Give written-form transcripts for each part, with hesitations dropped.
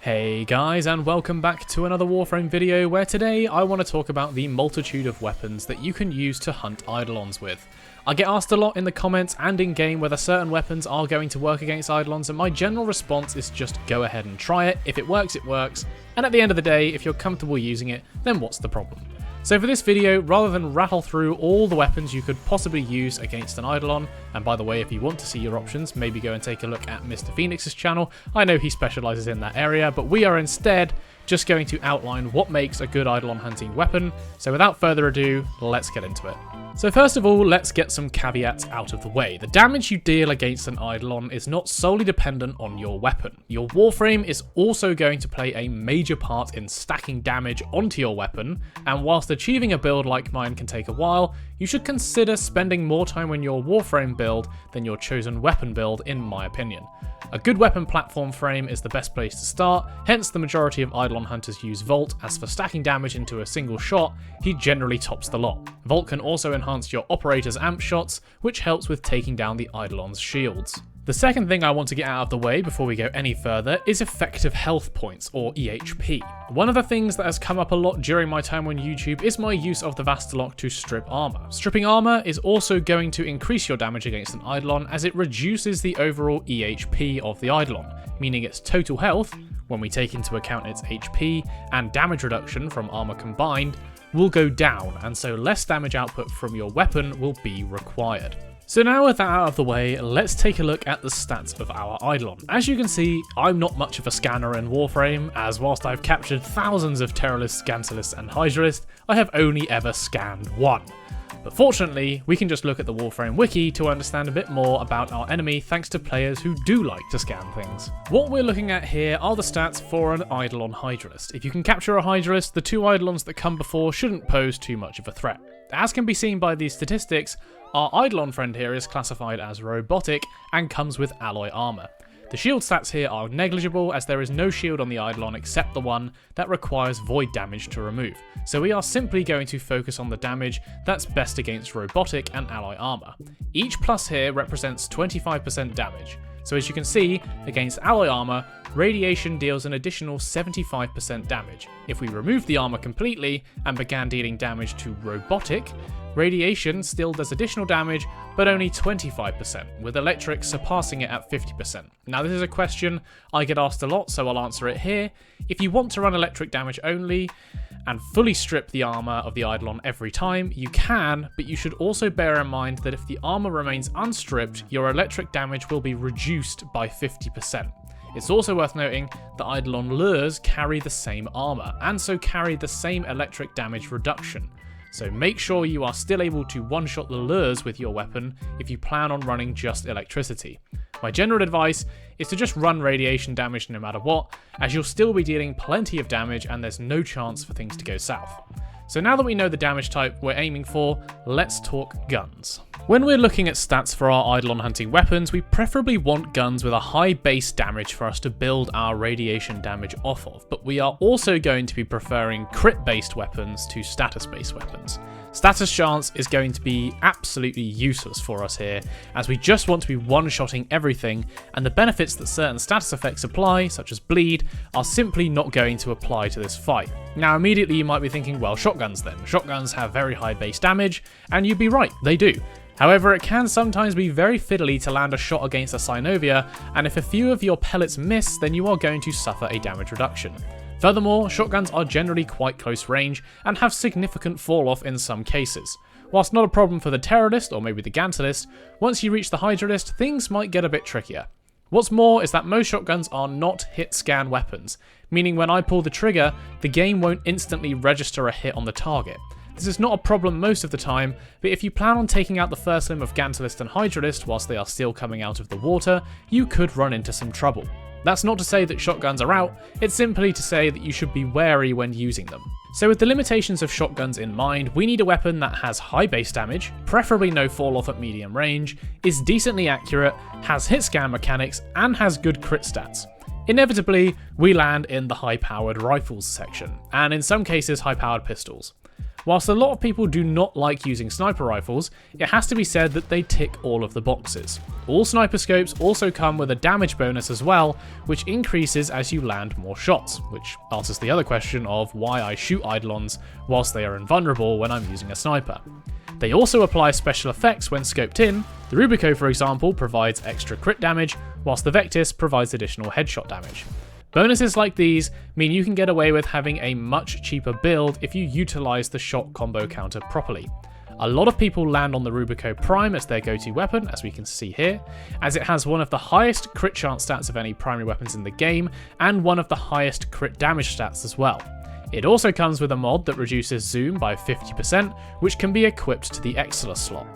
Hey guys, and welcome back to another Warframe video where today I want to talk about the multitude of weapons that you can use to hunt Eidolons with. I get asked a lot in the comments and in game whether certain weapons are going to work against Eidolons, and my general response is just go ahead and try it. If it works, and at the end of the day, if you're comfortable using it, then what's the problem? So for this video, rather than rattle through all the weapons you could possibly use against an Eidolon, and by the way, if you want to see your options, maybe go and take a look at Mr. Phoenix's channel. I know he specialises in that area, but we are instead just going to outline what makes a good Eidolon hunting weapon. So without further ado, let's get into it. So first of all, let's get some caveats out of the way. The damage you deal against an Eidolon is not solely dependent on your weapon. Your Warframe is also going to play a major part in stacking damage onto your weapon, and whilst achieving a build like mine can take a while, you should consider spending more time on your Warframe build than your chosen weapon build, in my opinion. A good weapon platform frame is the best place to start, hence the majority of Eidolon hunters use Volt, as for stacking damage into a single shot, he generally tops the lot. Volt can also enhance your operator's amp shots, which helps with taking down the Eidolon's shields. The second thing I want to get out of the way before we go any further is effective health points, or EHP. One of the things that has come up a lot during my time on YouTube is my use of the Vastalok to strip armor. Stripping armor is also going to increase your damage against an Eidolon, as it reduces the overall EHP of the Eidolon, meaning its total health, when we take into account its HP and damage reduction from armor combined, will go down, and so less damage output from your weapon will be required. So now with that out of the way, let's take a look at the stats of our Eidolon. As you can see, I'm not much of a scanner in Warframe, as whilst I've captured thousands of Terrorists, Gantalists and Hydralists, I have only ever scanned one. But fortunately, we can just look at the Warframe wiki to understand a bit more about our enemy thanks to players who do like to scan things. What we're looking at here are the stats for an Eidolon Hydralist. If you can capture a Hydralist, the two Eidolons that come before shouldn't pose too much of a threat. As can be seen by these statistics, our Eidolon friend here is classified as robotic and comes with alloy armor. The shield stats here are negligible, as there is no shield on the Eidolon except the one that requires void damage to remove. So we are simply going to focus on the damage that's best against robotic and alloy armor. Each plus here represents 25% damage. So as you can see, against alloy armor, radiation deals an additional 75% damage. If we remove the armor completely and began dealing damage to robotic, radiation still does additional damage, but only 25%, with electric surpassing it at 50%. Now this is a question I get asked a lot, so I'll answer it here. If you want to run electric damage only, and fully strip the armor of the Eidolon every time, you can, but you should also bear in mind that if the armor remains unstripped, your electric damage will be reduced by 50%. It's also worth noting that Eidolon lures carry the same armor, and so carry the same electric damage reduction. So make sure you are still able to one-shot the lures with your weapon if you plan on running just electricity. My general advice is to just run radiation damage no matter what, as you'll still be dealing plenty of damage and there's no chance for things to go south. So now that we know the damage type we're aiming for, let's talk guns. When we're looking at stats for our Eidolon hunting weapons, we preferably want guns with a high base damage for us to build our radiation damage off of, but we are also going to be preferring crit-based weapons to status-based weapons. Status chance is going to be absolutely useless for us here, as we just want to be one-shotting everything, and the benefits that certain status effects apply, such as bleed, are simply not going to apply to this fight. Now immediately you might be thinking, well, shotguns then. Shotguns have very high base damage, and you'd be right, they do. However, it can sometimes be very fiddly to land a shot against a Synovia, and if a few of your pellets miss, then you are going to suffer a damage reduction. Furthermore, shotguns are generally quite close range and have significant fall off in some cases. Whilst not a problem for the Terrorist or maybe the Gantalist, once you reach the Hydralist, things might get a bit trickier. What's more is that most shotguns are not hit scan weapons, meaning when I pull the trigger, the game won't instantly register a hit on the target. This is not a problem most of the time, but if you plan on taking out the first limb of Gantalist and Hydralist whilst they are still coming out of the water, you could run into some trouble. That's not to say that shotguns are out, it's simply to say that you should be wary when using them. So with the limitations of shotguns in mind, we need a weapon that has high base damage, preferably no fall off at medium range, is decently accurate, has hit scan mechanics, and has good crit stats. Inevitably, we land in the high powered rifles section, and in some cases high powered pistols. Whilst a lot of people do not like using sniper rifles, it has to be said that they tick all of the boxes. All sniper scopes also come with a damage bonus as well, which increases as you land more shots, which answers the other question of why I shoot Eidolons whilst they are invulnerable when I'm using a sniper. They also apply special effects when scoped in. The Rubico, for example, provides extra crit damage, whilst the Vectis provides additional headshot damage. Bonuses like these mean you can get away with having a much cheaper build if you utilise the shot combo counter properly. A lot of people land on the Rubico Prime as their go-to weapon, as we can see here, as it has one of the highest crit chance stats of any primary weapons in the game, and one of the highest crit damage stats as well. It also comes with a mod that reduces zoom by 50%, which can be equipped to the Exilus slot.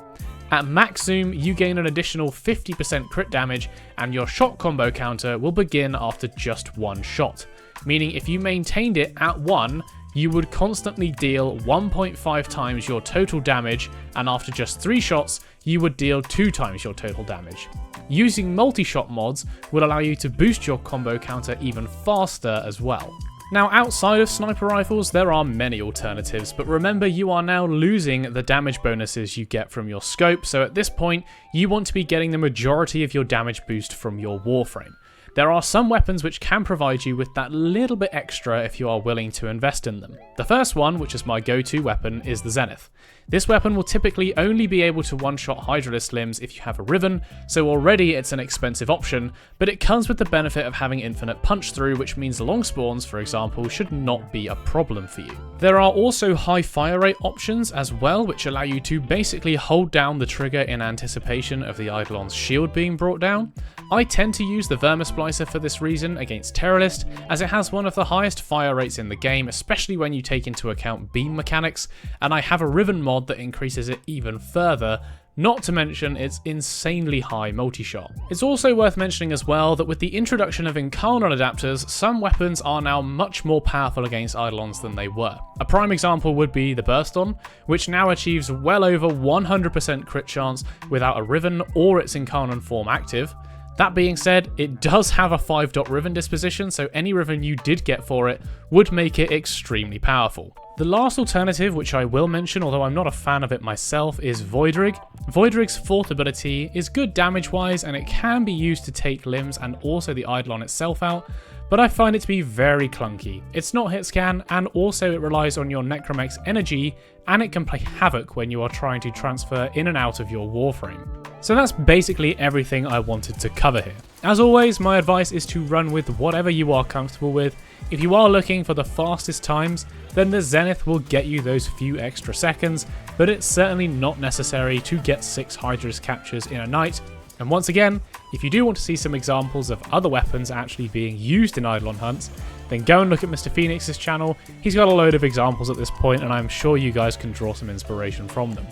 At max zoom, you gain an additional 50% crit damage, and your shot combo counter will begin after just one shot, meaning if you maintained it at 1, you would constantly deal 1.5 times your total damage, and after just 3 shots, you would deal 2 times your total damage. Using multi-shot mods will allow you to boost your combo counter even faster as well. Now, outside of sniper rifles, there are many alternatives, but remember you are now losing the damage bonuses you get from your scope, so at this point, you want to be getting the majority of your damage boost from your Warframe. There are some weapons which can provide you with that little bit extra if you are willing to invest in them. The first one, which is my go-to weapon, is the Zenith. This weapon will typically only be able to one-shot Hydralisk limbs if you have a Riven, so already it's an expensive option, but it comes with the benefit of having infinite punch-through, which means long spawns, for example, should not be a problem for you. There are also high fire rate options as well, which allow you to basically hold down the trigger in anticipation of the Eidolon's shield being brought down. I tend to use the Vermisplicer for this reason against Terrorist, as it has one of the highest fire rates in the game, especially when you take into account beam mechanics, and I have a Riven mod that increases it even further, not to mention its insanely high multi-shot. It's also worth mentioning as well that with the introduction of Incarnon adapters, some weapons are now much more powerful against Eidolons than they were. A prime example would be the Burston, which now achieves well over 100% crit chance without a Riven or its Incarnon form active. That being said, it does have a 5-dot Riven disposition, so any Riven you did get for it would make it extremely powerful. The last alternative, which I will mention, although I'm not a fan of it myself, is Voidrig. Voidrig's 4th ability is good damage-wise, and it can be used to take limbs and also the Eidolon itself out, but I find it to be very clunky. It's not hit scan, and also it relies on your Necromech's energy, and it can play havoc when you are trying to transfer in and out of your Warframe. So that's basically everything I wanted to cover here. As always, my advice is to run with whatever you are comfortable with. If you are looking for the fastest times, then the Zenith will get you those few extra seconds, but it's certainly not necessary to get 6 Hydralisk captures in a night. And once again, if you do want to see some examples of other weapons actually being used in Eidolon hunts, then go and look at Mr. Phoenix's channel. He's got a load of examples at this point, and I'm sure you guys can draw some inspiration from them.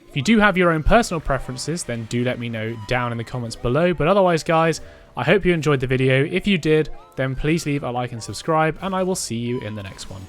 If you do have your own personal preferences, then do let me know down in the comments below. But otherwise, guys, I hope you enjoyed the video. If you did, then please leave a like and subscribe, and I will see you in the next one.